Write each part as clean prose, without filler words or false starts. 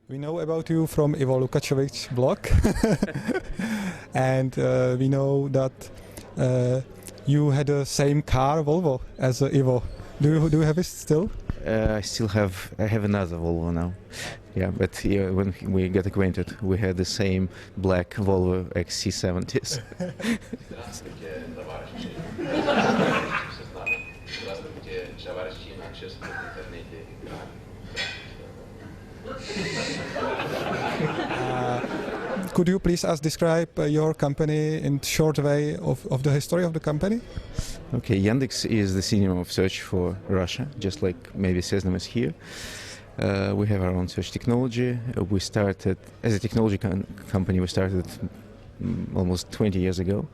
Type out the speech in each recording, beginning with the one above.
We know about you from Ivo Lukacevic's blog, and we know that you had the same car, Volvo, as Ivo. Do you have it still? I have another Volvo now. Yeah, but when we got acquainted, we had the same black Volvo XC70s. Здравствуйте, товарищи. Все знали. Здравствуйте, товарищи, начали в интернете. Could you please describe your company in short way of the history of the company? Okay, Yandex is the synonym of search for Russia, just like maybe Sesame is here. We have our own search technology. We started as a technology company. We started almost 20 years ago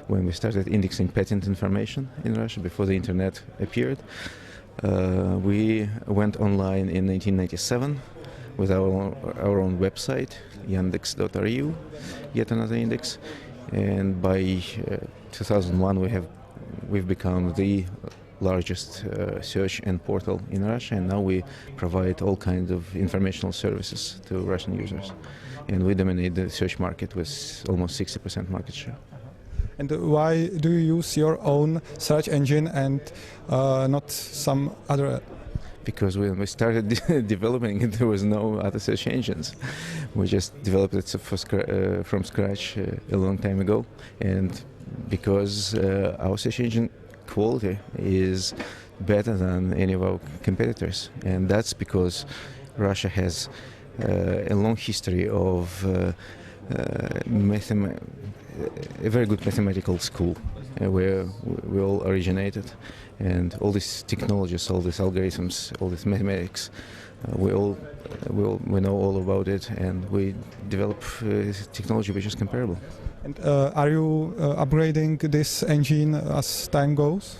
when we started indexing patent information in Russia before the internet appeared. We went online in 1997 with our own website, yandex.ru, yet another index. And by 2001 we've become the largest search and portal in Russia, and now we provide all kinds of informational services to Russian users. And we dominate the search market with almost 60% market share. And why do you use your own search engine and not some other? Because when we started developing it, there was no other search engines. We just developed it from scratch a long time ago, and because our search engine quality is better than any of our competitors, and that's because Russia has a long history of a very good mathematical school where we all originated, and all these technologies, all these algorithms, all this mathematics, we know all about it, and we develop technology which is comparable. And are you upgrading this engine as time goes?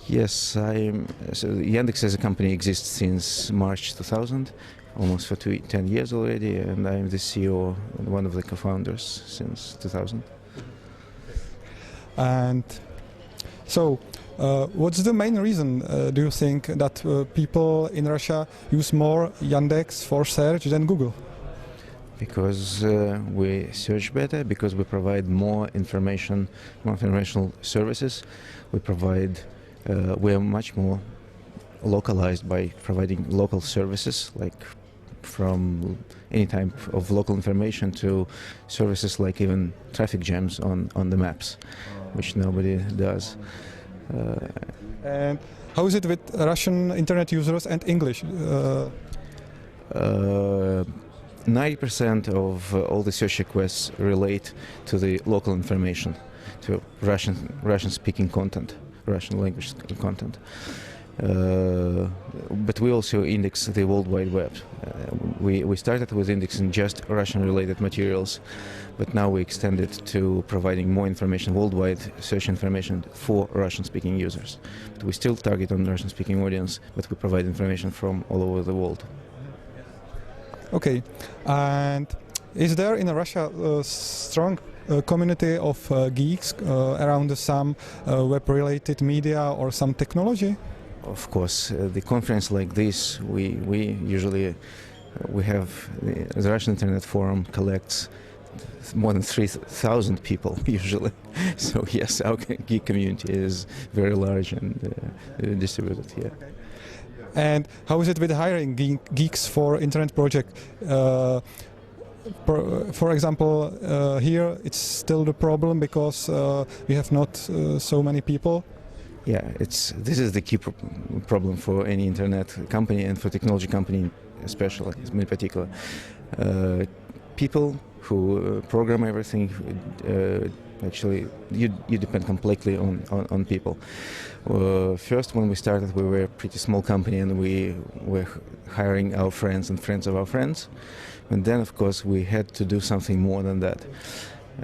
Yes, so Yandex as a company exists since March 2000, almost for 10 years already, and I'm the CEO and one of the co-founders since 2000. And so, what's the main reason, do you think, that people in Russia use more Yandex for search than Google? Because we search better, because we provide more informational services. We are much more localized by providing local services, like from any type of local information to services like even traffic jams on the maps, which nobody does. And how is it with Russian internet users and English? 90% of all the search requests relate to the local information, to Russian-speaking content, Russian language content. But we also index the World Wide Web. We started with indexing just Russian-related materials, but now we extended to providing more information, worldwide search information for Russian-speaking users. But we still target on the Russian-speaking audience, but we provide information from all over the world. Okay, and is there in Russia a strong community of geeks around some web-related media or some technology? Of course, the conference like this, we have the Russian internet-forum collects more than 3,000 people usually. So yes, our geek community is very large and distributed. Yeah. And how is it with hiring geeks for internet project? For example, here it's still the problem because we have not so many people. Yeah, this is the key problem for any internet company and for technology company especially, in particular. People who program everything, actually, you depend completely on people. First, when we started, we were a pretty small company and we were hiring our friends and friends of our friends. And then, of course, we had to do something more than that.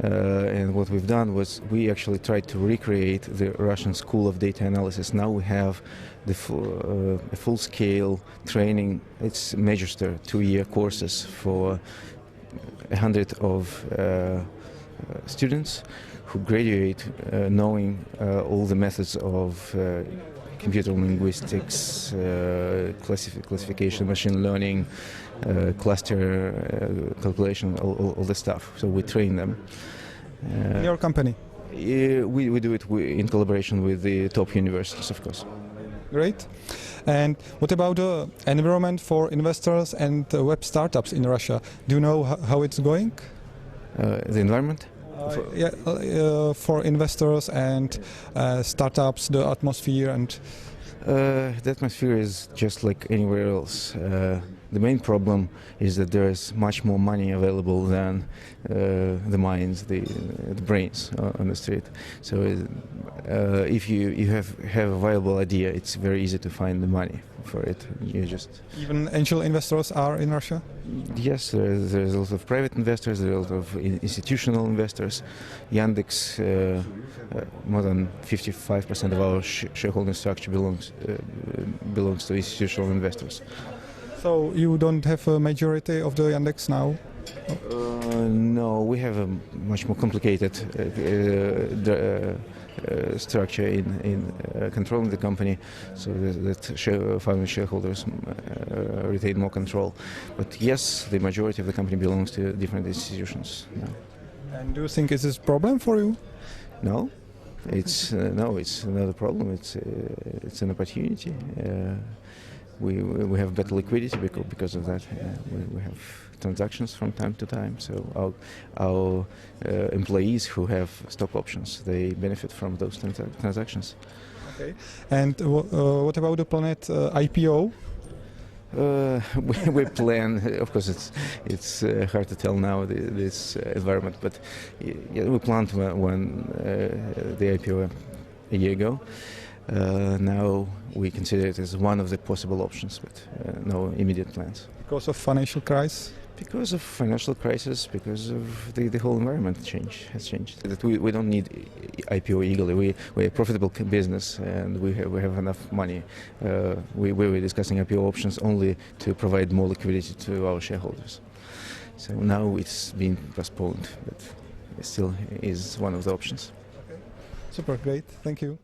And what we've done was we actually tried to recreate the Russian School of Data Analysis. Now we have the full-scale training. It's Magister 2-year courses for 100 of students who graduate knowing all the methods of computer linguistics, classification, machine learning, cluster calculation, all this stuff. So we train them. In your company? We do it in collaboration with the top universities, of course. Great. And what about the environment for investors and web startups in Russia? Do you know how it's going? The environment? For investors and startups, the atmosphere and... The atmosphere is just like anywhere else. The main problem is that there is much more money available than the minds, the brains on the street. So if you have a viable idea, it's very easy to find the money for it. You just even angel investors are in Russia? Yes, there's a lot of private investors, there's a lot of institutional investors. Yandex, more than 55% of our shareholding structure belongs to institutional investors. So you don't have a majority of the Yandex now? No, we have a much more complicated structure in controlling the company, so that founding shareholders retain more control. But yes, the majority of the company belongs to different institutions now. And do you think it's a problem for you? No, it's not a problem. It's an opportunity. We have better liquidity because of that. We have transactions from time to time. So our employees who have stock options, they benefit from those transactions. Okay. And what about the planned IPO? We plan. Of course, it's hard to tell now this environment, but we planned when the IPO a year ago. Now we consider it as one of the possible options, but no immediate plans. Because of financial crisis? Because of financial crisis, because of the whole environment has changed. That we don't need IPO eagerly. We're a profitable business and we have enough money. We were discussing IPO options only to provide more liquidity to our shareholders. So now it's been postponed, but it still is one of the options. Okay. Super, great. Thank you.